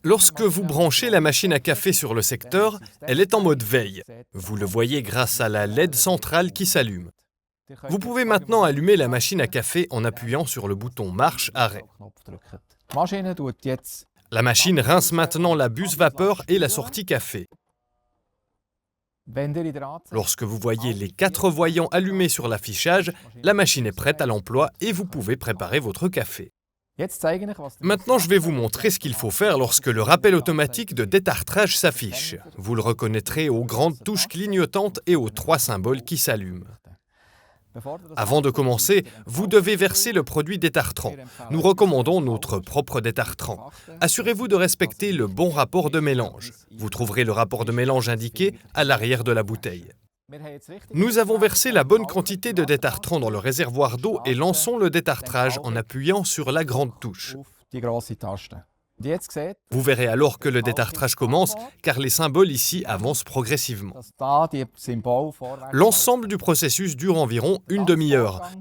Lorsque vous branchez la machine à café sur le secteur, elle est en mode veille. Vous le voyez grâce à la LED centrale qui s'allume. Vous pouvez maintenant allumer la machine à café en appuyant sur le bouton marche-arrêt. La machine rince maintenant la buse vapeur et la sortie café. Lorsque vous voyez les 4 voyants allumés sur l'affichage, la machine est prête à l'emploi et vous pouvez préparer votre café. Maintenant, je vais vous montrer ce qu'il faut faire lorsque le rappel automatique de détartrage s'affiche. Vous le reconnaîtrez aux grandes touches clignotantes et aux 3 symboles qui s'allument. Avant de commencer, vous devez verser le produit détartrant. Nous recommandons notre propre détartrant. Assurez-vous de respecter le bon rapport de mélange. Vous trouverez le rapport de mélange indiqué à l'arrière de la bouteille. Nous avons versé la bonne quantité de détartrant dans le réservoir d'eau et lançons le détartrage en appuyant sur la grande touche. Vous verrez alors que le détartrage commence, car les symboles ici avancent progressivement. L'ensemble du processus dure environ une demi-heure.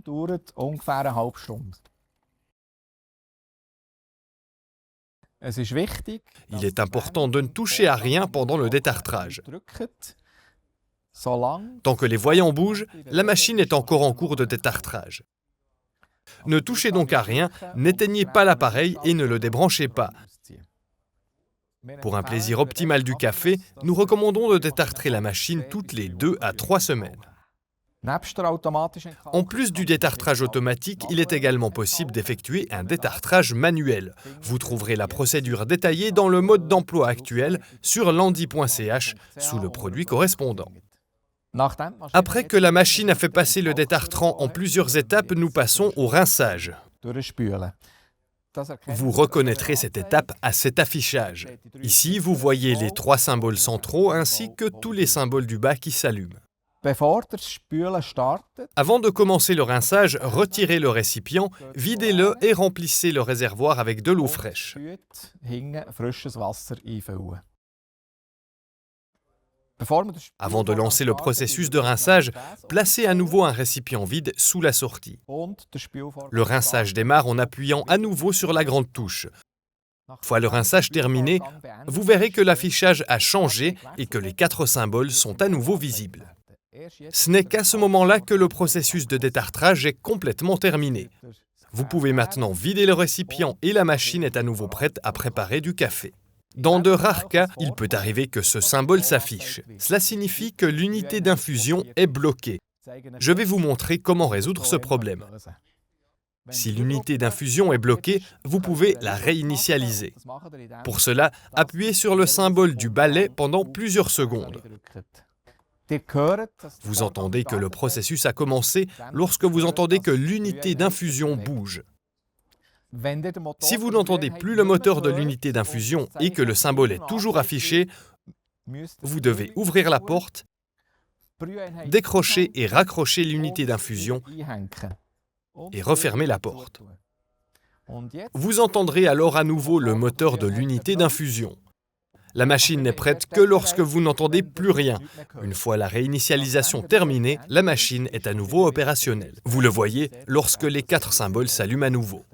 Il est important de ne toucher à rien pendant le détartrage. Tant que les voyants bougent, la machine est encore en cours de détartrage. Ne touchez donc à rien, n'éteignez pas l'appareil et ne le débranchez pas. Pour un plaisir optimal du café, nous recommandons de détartrer la machine toutes les 2 à 3 semaines. En plus du détartrage automatique, il est également possible d'effectuer un détartrage manuel. Vous trouverez la procédure détaillée dans le mode d'emploi actuel sur landy.ch sous le produit correspondant. Après que la machine a fait passer le détartrant en plusieurs étapes, nous passons au rinçage. Vous reconnaîtrez cette étape à cet affichage. Ici, vous voyez les 3 symboles centraux ainsi que tous les symboles du bas qui s'allument. Avant de commencer le rinçage, retirez le récipient, videz-le et remplissez le réservoir avec de l'eau fraîche. Avant de lancer le processus de rinçage, placez à nouveau un récipient vide sous la sortie. Le rinçage démarre en appuyant à nouveau sur la grande touche. Une fois le rinçage terminé, vous verrez que l'affichage a changé et que les 4 symboles sont à nouveau visibles. Ce n'est qu'à ce moment-là que le processus de détartrage est complètement terminé. Vous pouvez maintenant vider le récipient et la machine est à nouveau prête à préparer du café. Dans de rares cas, il peut arriver que ce symbole s'affiche. Cela signifie que l'unité d'infusion est bloquée. Je vais vous montrer comment résoudre ce problème. Si l'unité d'infusion est bloquée, vous pouvez la réinitialiser. Pour cela, appuyez sur le symbole du balai pendant plusieurs secondes. Vous entendez que le processus a commencé lorsque vous entendez que l'unité d'infusion bouge. Si vous n'entendez plus le moteur de l'unité d'infusion et que le symbole est toujours affiché, vous devez ouvrir la porte, décrocher et raccrocher l'unité d'infusion et refermer la porte. Vous entendrez alors à nouveau le moteur de l'unité d'infusion. La machine n'est prête que lorsque vous n'entendez plus rien. Une fois la réinitialisation terminée, la machine est à nouveau opérationnelle. Vous le voyez lorsque les 4 symboles s'allument à nouveau.